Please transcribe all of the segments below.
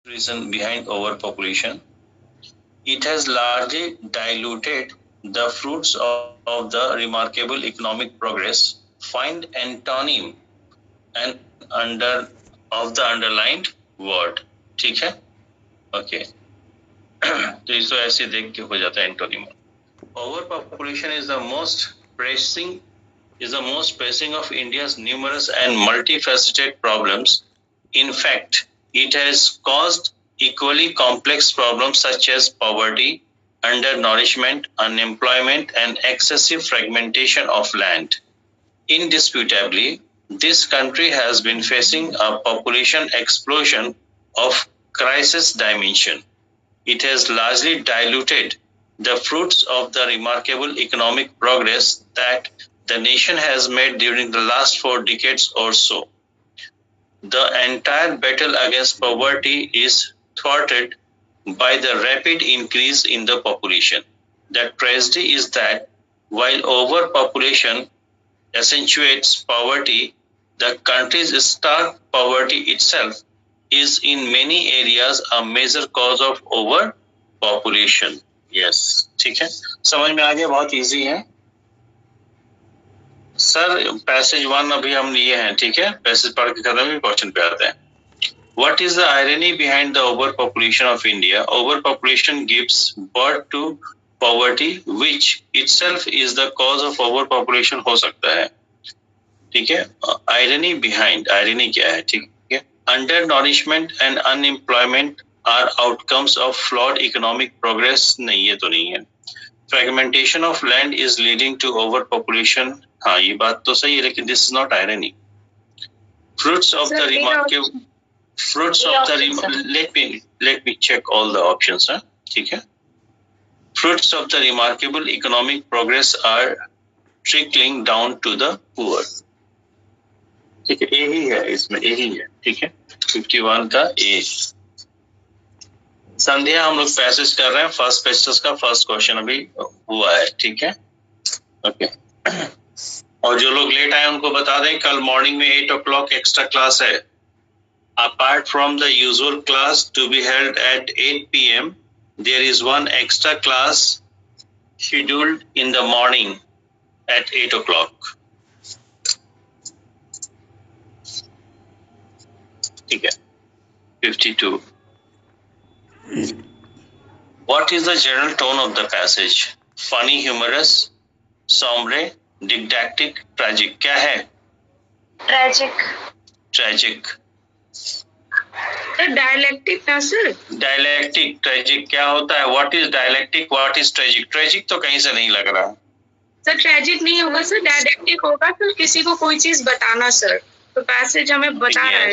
reason behind overpopulation. It has largely diluted the fruits of the remarkable economic progress. Find antonym and under of the underlined word. ठीक है? Okay. तो इसको ऐसे देख के हो जाता है antonym. Overpopulation is the most pressing of India's numerous and multifaceted problems. In fact, it has caused equally complex problems such as poverty, undernourishment, unemployment, and excessive fragmentation of land. Indisputably, this country has been facing a population explosion of crisis dimension. It has largely diluted the fruits of the remarkable economic progress that the nation has made during the last 4 decades or so. The entire battle against poverty is thwarted by the rapid increase in the population. The tragedy is that while overpopulation accentuates poverty, the country's stark poverty itself is in many areas a major cause of overpopulation. Yes, ठीक है, समझ में आ गया, बहुत easy है sir. Passage 1 अभी हम लिए हैं, ठीक है, पैसेज पढ़ के खत्म भी क्वेश्चन पे आते हैं. What is the irony behind the overpopulation of India? Overpopulation gives birth to poverty, which itself is the cause of overpopulation हो सकता है, ठीक है. Irony behind, irony क्या है, ठीक है. Undernourishment and unemployment are outcomes of flawed economic progress. नहीं, ये तो नहीं है. Fragmentation of land is leading to overpopulation. हाँ, ये बात तो सही है, लेकिन this is not irony. Fruits of the remarkable let me check all the options, huh? ठीक है. Fruits of the remarkable economic progress are trickling down to the poor. ठीक है, यही है, इसमें यही है, ठीक है. 51 का ए. संध्या हम लोग पैसेज कर रहे हैं, फर्स्ट पैसेज का फर्स्ट क्वेश्चन अभी हुआ है, ठीक है. ओके. और जो लोग लेट आए उनको बता दें, कल मॉर्निंग में 8 o'clock एक्स्ट्रा क्लास है. Apart from the usual class to be held at 8 p.m., there is one extra class scheduled in the morning at 8 o'clock. ठीक है. 52. What is the general tone of the passage? Funny, humorous, sombre, didactic, tragic. क्या है? Tragic. Dialectic ना sir. Dialectic, tragic क्या होता है? What is dialectic, what is tragic? Tragic तो कहीं से नहीं लग रहा सर. ट्रेजिक नहीं होगा सर, डायलेक्टिक होगा सर. किसी को कोई चीज बताना सर, तो पैसेज हमें बता रहा है.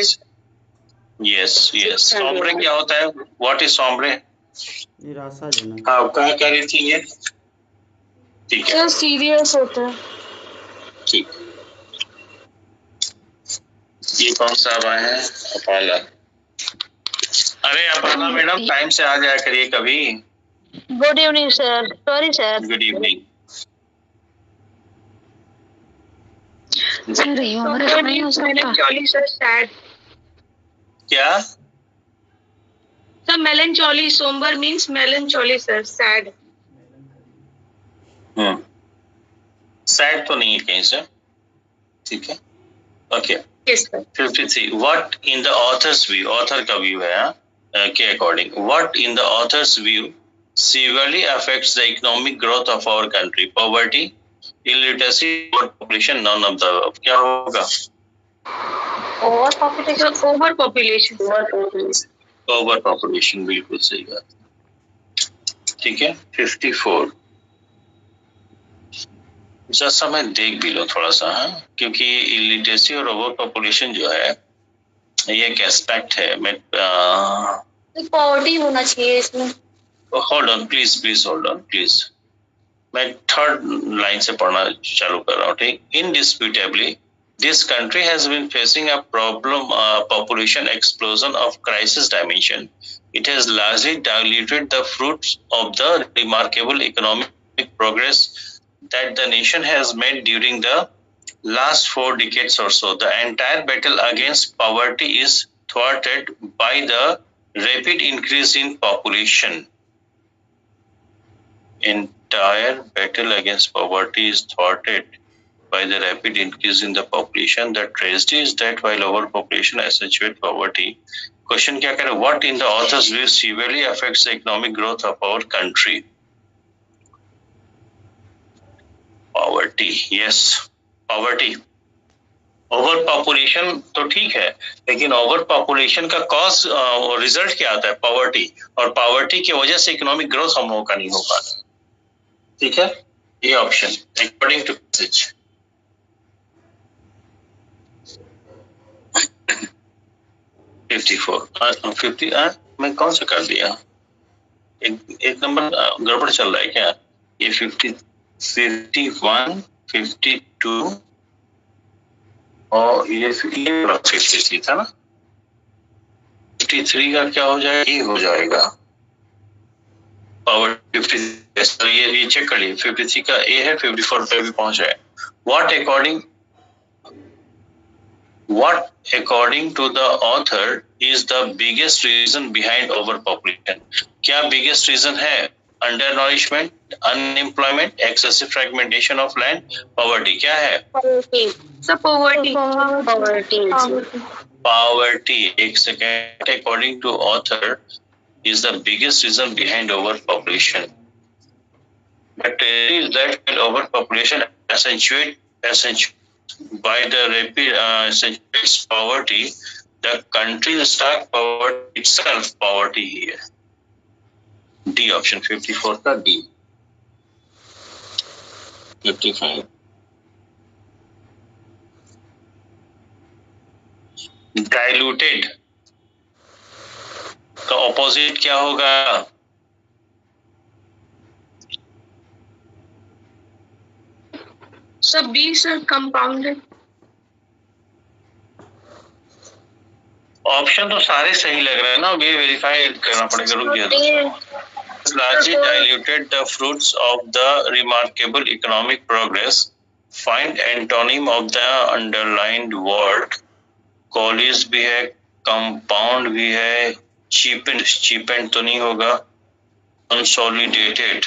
यस. सॉम्ब्रे क्या होता है? What is sombre? निराशाजनक. हाँ, क्या कह रही थी ये? ठीक है सर, सीरियस होता है. ठीक. ये कौन सा आया है? अपाला. अरे अपाला मैडम, टाइम से आ जाया करिए कभी. Good evening sir. Sorry sir. Good evening. Sir humorous नहीं हो सकता. Sir sad. क्या sir? Melancholy. Sombre means melancholy sir. Sad. Sad तो नहीं है कहीं से, ठीक है. Okay. 53. What in the author's view, author का व्यू है के according, what in the author's view severely affects the economic growth of our country? Poverty, illiteracy, overpopulation, none of the above. क्या होगा? Overpopulation, बिल्कुल सही बात, ठीक है. 54. जैसा मैं देख भी लो थोड़ा सा, क्योंकि इलिटरेसी और ओवर पॉपुलेशन जो है ये एक एस्पेक्ट है. मैं पॉवर्टी होना चाहिए इसमें. Hold on please hold on please. मैं थर्ड लाइन से पढ़ना चालू कर रहा हूँ, ठीक. इनडिस्प्यूटेबली this country has been facing a problem, population explosion of crisis dimension. It has largely diluted the fruits of the remarkable economic progress that the nation has made during the last 4 decades or so. The entire battle against poverty is thwarted by the rapid increase in population. Entire battle against poverty is thwarted by the rapid increase in the population. The tragedy is that while overpopulation accentuates poverty, question क्या करे? What in the author's view severely affects the economic growth of our country? Poverty, yes, poverty. Over population तो ठीक है, लेकिन over population का cause result क्या आता है? पॉवर्टी, और पॉवर्टी की वजह से इकोनॉमिक ग्रोथ हम लोगों का नहीं हो पाता। ठीक है, ये ऑप्शन अकॉर्डिंग टू पैसेज 50 मैं कौन सा कर दिया? एक नंबर गड़बड़ चल रहा है क्या? ये 51, 52 और ये 53 था ना? 53 का क्या हो जाएगा? ये हो जाएगा पावर 50। तो ये चेक कर लिए, 53 का ए है, 54 पे भी पहुंच है। What according to the author is the biggest reason behind overpopulation? क्या biggest reason है? Undernourishment, unemployment, excessive fragmentation of land, poverty. क्या है? Poverty. So poverty. Poverty. एक second. According to author is the biggest reason behind overpopulation. But is that overpopulation accentuate by the rapid accentuates poverty, the country's stark poverty itself poverty here. D option 54 का D. 55. Diluted का opposite क्या होगा? सब B sir compounded. Option तो सारे सही लग रहे हैं ना, ये वेरीफाई करना पड़ेगा। रुक जाओ। Largely diluted the fruits of the remarkable economic progress. Find antonym of the underlined word. College भी है, compound भी है, cheapened तो नहीं होगा, consolidated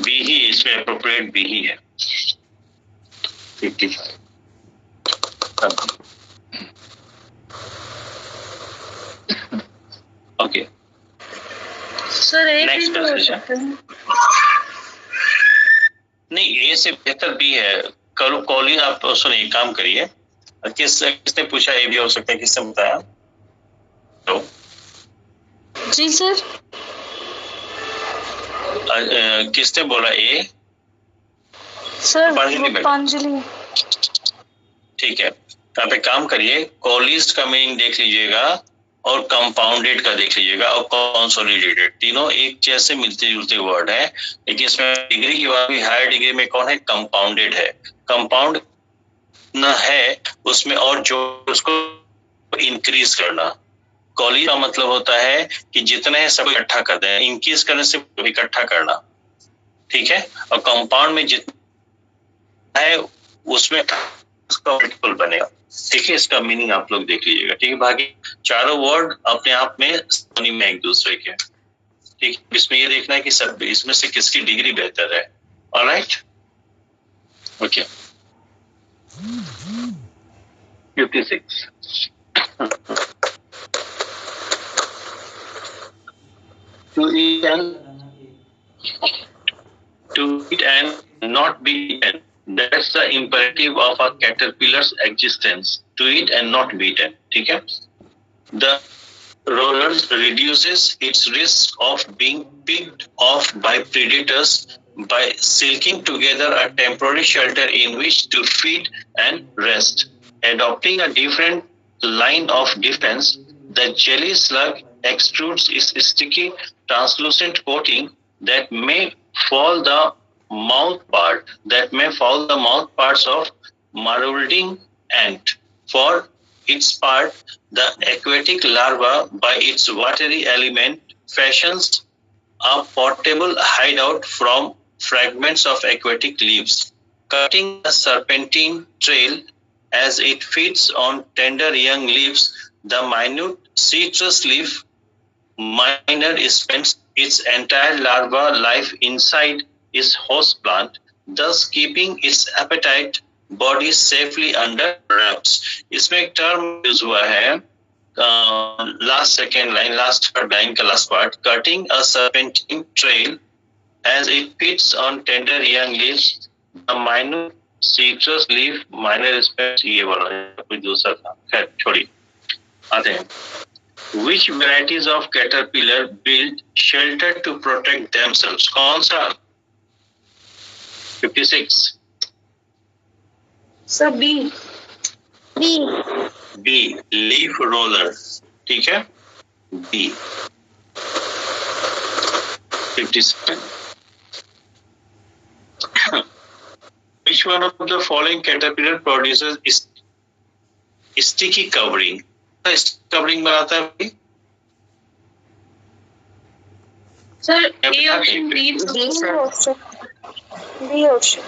B ही इसमें appropriate B ही है। 55 ओके सर नेक्स्ट क्वेश्चन। नहीं, ए से बेहतर बी है। करो कॉलिंग आप सुनिए, काम करिए। किसने पूछा? ए भी हो सकता है, किसने बताया? तो जी सर। किसने बोला ए? सर रूपांजलि। ठीक है, आप एक काम करिए, कॉलिज का मीनिंग देख लीजिएगा और कंपाउंडेड का देख लीजिएगा और कंसोलिडेटेड, तीनों एक जैसे मिलते जुलते वर्ड है, लेकिन इसमें डिग्री की बात भी, हायर डिग्री में कौन है? कंपाउंडेड है। कंपाउंड न है उसमें और जो उसको इंक्रीज करना। कॉलिज का मतलब होता है कि जितने हैं सब इकट्ठा कर दें, इंक्रीज करने से इकट्ठा करना। ठीक है, और कंपाउंड में जितना है उसमें उसका मल्टीपल बनेगा। ठीक है, इसका मीनिंग आप लोग देख लीजिएगा। ठीक है, बाकी चारों वर्ड अपने आप में सिनोनिम में एक दूसरे के। ठीक, इसमें ये देखना है कि सब इसमें से किसकी डिग्री बेहतर है। Alright, okay. 56 to eat and not be eaten. That's the imperative of a caterpillar's existence. To eat and not be eaten. ठीक है? The roller reduces its risk of being picked off by predators by silking together a temporary shelter in which to feed and rest. Adopting a different line of defense, the jelly slug extrudes its sticky, translucent coating that may foul the mouth parts of marauding ant. For its part, the aquatic larva, by its watery element, fashions a portable hideout from fragments of aquatic leaves, cutting a serpentine trail as it feeds on tender young leaves the minute citrus leaf minor spends its entire larva life inside its host plant, thus keeping its appetite body safely under wraps. इसमें एक term use हुआ है, last second line, last third line का last part, cutting a serpentine trail as it feeds on tender young leaves, the minute citrus leaf minor spends, ये वाला कोई दूसरा था, खैर छोड़िए, आते हैं. Which varieties of caterpillar build shelter to protect themselves? कौन सा? 56. Sir B. B. Leaf roller. ठीक है? B. 57. Which one of the following caterpillar produces sticky covering? Covering बनाता है sir A option, B option.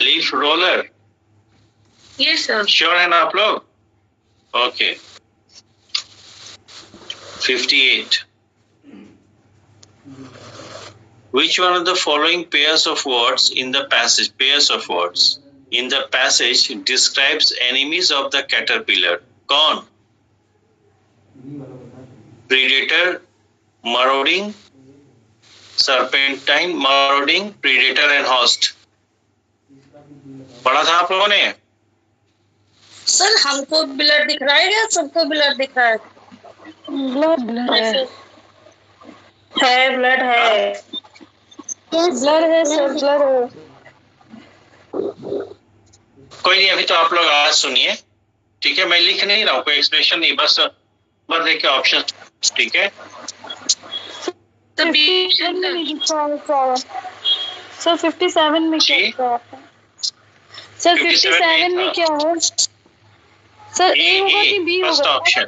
Leaf roller. Yes sir. Sure है ना आप लोग? Okay. 58. Which one of the following pairs of words in the passage, pairs of words in the passage describes enemies of the caterpillar? कौन? Predator, marauding, serpentine, marauding, predator and host. पढ़ा था आप लोगों ने? सर हमको blood दिख रहा है या सबको ब्लड दिख रहा है? ब्लड है. ब्लड है. ब्लड है सर, ब्लड है. कोई नहीं, अभी तो आप लोग आवाज सुनिए, ठीक है? मैं लिख नहीं रहा हूँ, कोई एक्सप्रेशन नहीं, बस देखिए ऑप्शन, ठीक है? सर 57 में क्या है? सर 57 में क्या है? सर ए होगा कि बी होगा? First option.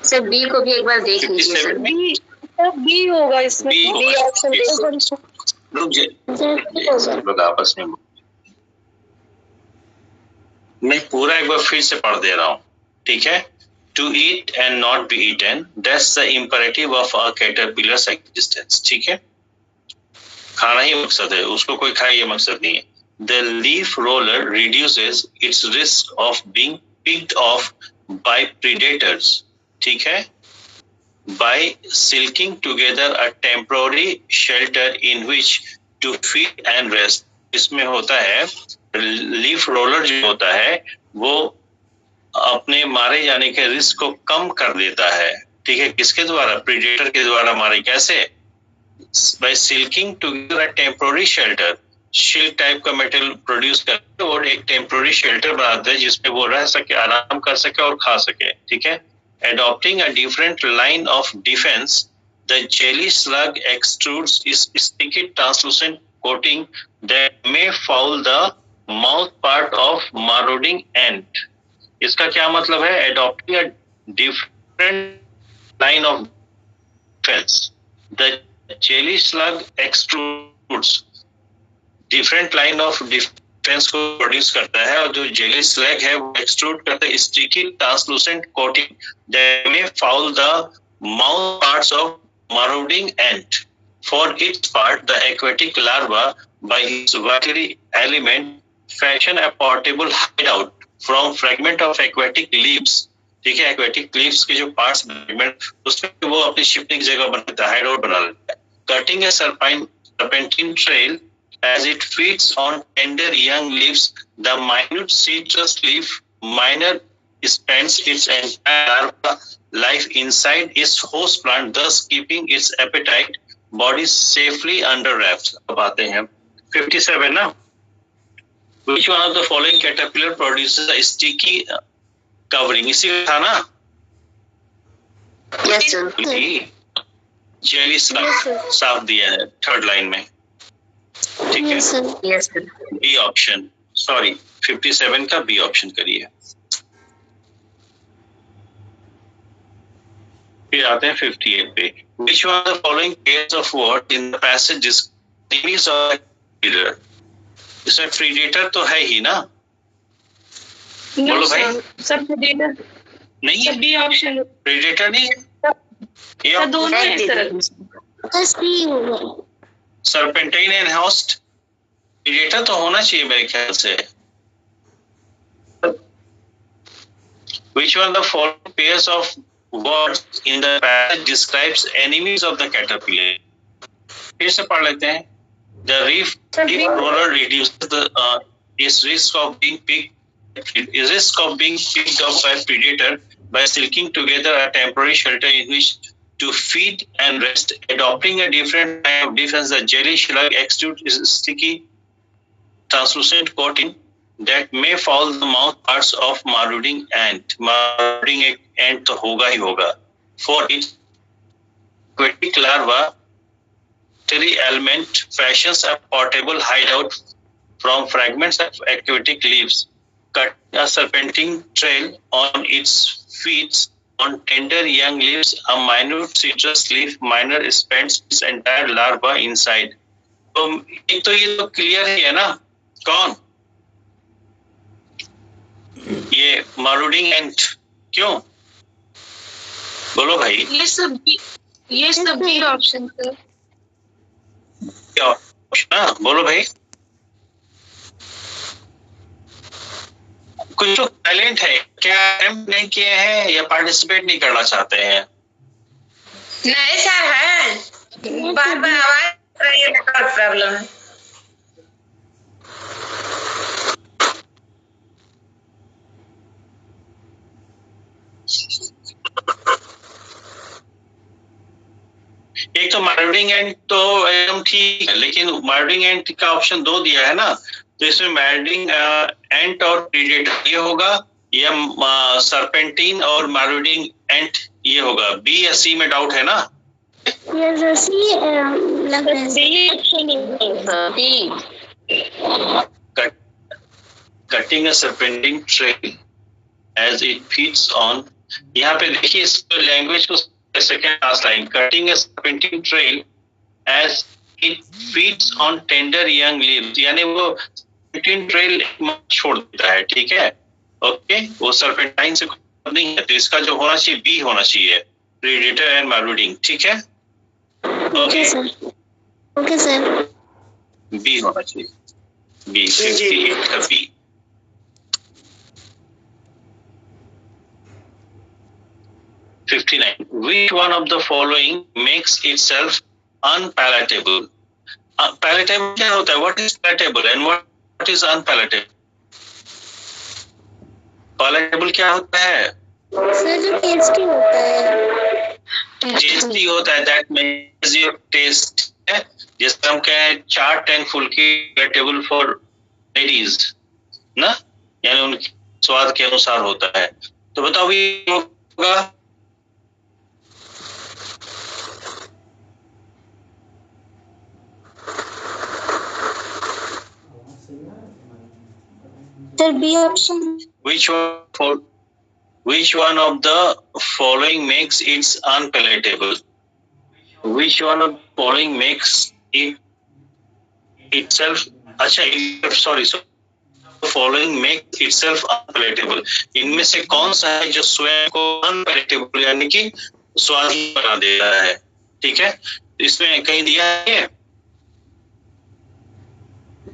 सर बी को भी एक बार देख लीजिए सर. बी होगा इसमें. B option. रुक जाइए, लोग आपस में. मैं पूरा एक बार फिर से पढ़ दे रहा हूँ, ठीक है? To eat and not be eaten, that's the imperative of a caterpillar's existence. ठीक है? खाना ही मकसद है, उसको कोई खाए ये मकसद नहीं है. The leaf roller reduces its risk of being picked off by predators. ठीक है? By silking together a temporary shelter in which to feed and rest. इसमें होता है, लीफ रोलर जो होता है वो अपने मारे जाने के रिस्क को कम कर देता है. ठीक है? किसके द्वारा? प्रीडेटर के द्वारा मारे. कैसे? By silking together a temporary shelter. Silk type का मेटल प्रोड्यूस करके और एक टेम्पोररी शेल्टर बनाते हैं जिसपे वो रह सके, आराम कर सके और खा सके. ठीक है? Adopting a different line of defense, the jelly slug extrudes its sticky translucent coating that may foul the mouth part of marauding ant. इसका क्या मतलब है? Adopting a different line of defense, the jelly slug extrudes different line of defense को produce करता है और जो jelly slag है वो एक्सट्रूड करता है sticky translucent coating that may foul the mouth parts of marauding ant. For its part, the aquatic larva, by his watery element, fashion a portable hideout from fragment of aquatic leaves. ठीक है? aquatic leaves के जो parts fragment, उसमें वो अपनी shifting जगह बनाता है, hideout बना लेता है. Cutting a serpentine trail as it feeds on tender young leaves, the minute citrus leaf minor spends its entire life inside its host plant, thus keeping its appetite body safely under wraps. अब आते हैं 57 ना. Which one of the following caterpillar produces a sticky covering? इसी था ना? Yes sir. Jelly साफ दिया है थर्ड लाइन में. ठीक है? Yes sir. B option, sorry 57 का बी ऑप्शन करिए. फिर आते हैं 58 पे. Which one of the following pairs of words in the passage is enemies of predator? इसमें predator तो है ही ना. बोलो भाई। सब प्रेडेटर नहीं है, बी ऑप्शन प्रेडेटर नहीं है, ये दोनों है sir. Serpentine and host predator तो होना चाहिए मेरे ख्याल से। Which one of the following pairs of words in the passage describes enemies of the caterpillar? फिर से पढ़ लेते हैं। The reef roller reduces the its risk of being picked up by predator by silking together a temporary shelter in which to feed and rest. Adopting a different kind of defense, the jelly slug exudes sticky, translucent coating that may foul the mouth parts of marauding ant. Marauding ant तो होगा ही होगा. For its aquatic larva, terry element fashions a portable hideout from fragments of aquatic leaves, cut a serpentine trail on its feet on tender young leaves. A minute citrus leaf miner spends its entire larva inside. तो एक तो ये तो clear ही है ना, कौन? ये मराउडिंग एंट। क्यों बोलो भाई? ये सब भी ऑप्शन सर। क्या हाँ बोलो भाई। कुछ लोग टैलेंट है क्या, अटेम्प्ट नहीं किए हैं या पार्टिसिपेट नहीं करना चाहते हैं? नहीं सर है, बार बार आवाज ये प्रॉब्लम है। एक तो मराउडिंग एंट तो एकदम ठीक है, लेकिन मराउडिंग एंट का ऑप्शन 2 दिया है ना, तो इसमें मराउडिंग एंट और प्रेडेटर ये होगा या सर्पेंटीन और मराउडिंग एंट ये होगा। बी या सी में डाउट है ना? Cutting a serpentine trail as it feeds on, यहाँ पे देखिए इस लैंग्वेज को second last line, cutting a serpentine trail as it feeds on tender young leaves, यानी वो serpentine trail छोड़ देता है, ठीक है? ओके, वो serpentine से नहीं है, तो इसका जो होना चाहिए बी होना चाहिए, predator and marauding, ठीक है? Okay sir, okay sir, B होना चाहिए, बी 58 का B. 59. Which one of the following makes itself unpalatable? Palatable क्या होता है? What is palatable and what is unpalatable? Palatable क्या होता है? सर जो टेस्टी होता है। टेस्टी होता है, that means your taste है, जिससे हम कहें चाट एंड फुल्की palatable for ladies, ना? यानी उनके स्वाद के अनुसार होता है। तो बताओ ये होगा Sir, B option. Which one of the following makes it unpalatable? Which one of the following makes it itself? अच्छा, sorry. So following makes itself unpalatable. इनमें से कौन सा है जो स्वयं को unpalatable यानी कि स्वादिष्ट बना देता है? ठीक है, इसमें कहीं दिया है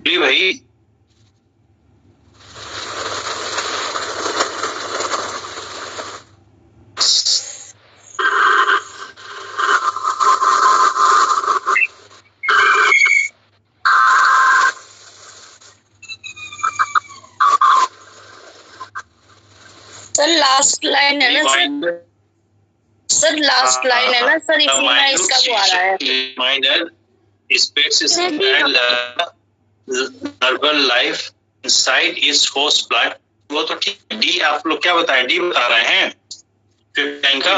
भाई? सर लास्ट लाइन है ना सर, लास्ट लाइन है ना सर, इसी में इसका वो आ रहा है minor space larval life inside is host plant. वो तो ठीक है, डी आप लोग क्या बताएं? डी बता रहे हैं 59 का?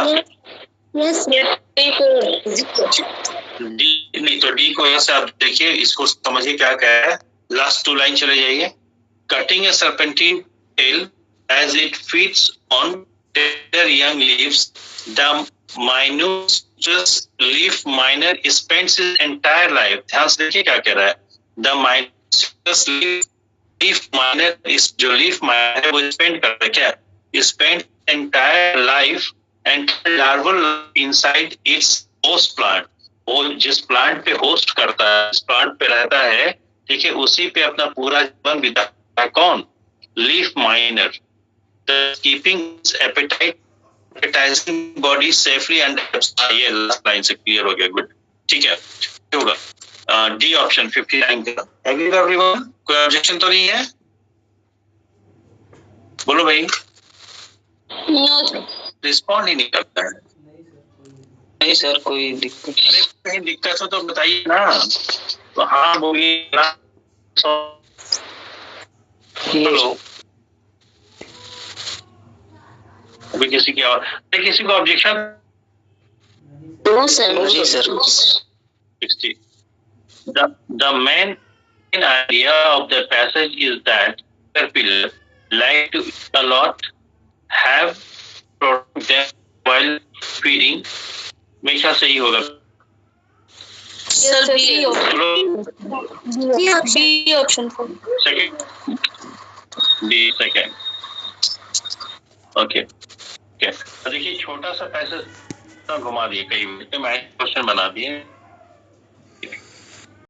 यस डी नहीं तो डी को ऐसे आप देखिए, इसको समझिए क्या कह रहा है। लास्ट 2 लाइन चले जाइए। Cutting a serpentine tail as it feeds on tender young leaves, the minute leaf miner spends his entire life. ध्यान से देखिए क्या कह रहा है। The minute leaf leaf miner, इस जो लीफ माइनर है वो स्पेंड करता है क्या, spend entire life and larval inside it's host plant, वो जिस प्लांट पे होस्ट करता है, जिस प्लांट पे रहता है, ठीक है, उसी पे अपना पूरा जीवन बिताता है। कौन? Leaf miner, keeping appetite appetising body safely under, ये लास्ट लाइन से क्लियर हो गया, गुड, ठीक है, होगा डी ऑप्शन 59 का। एग्री एवरीवन, कोई ऑब्जेक्शन तो नहीं है? बोलो भाई। रिस्पॉन्ड ही नहीं करता है। नहीं सर, कोई दिक्कत? अरे कहीं दिक्कत हो तो बताइए ना, तो हाँ बोलिए ना। हेलो, अभी किसी की और किसी को ऑब्जेक्शन? नो सर, जी sir. 60. The main idea of the passage is that caterpillar like to eat a lot, have protect them while feeding. मेरे ख्याल सही होगा। Sir B option second, D second, okay okay. देखिए छोटा सा passage घुमा दिए, कई क्वेश्चन बना दिए।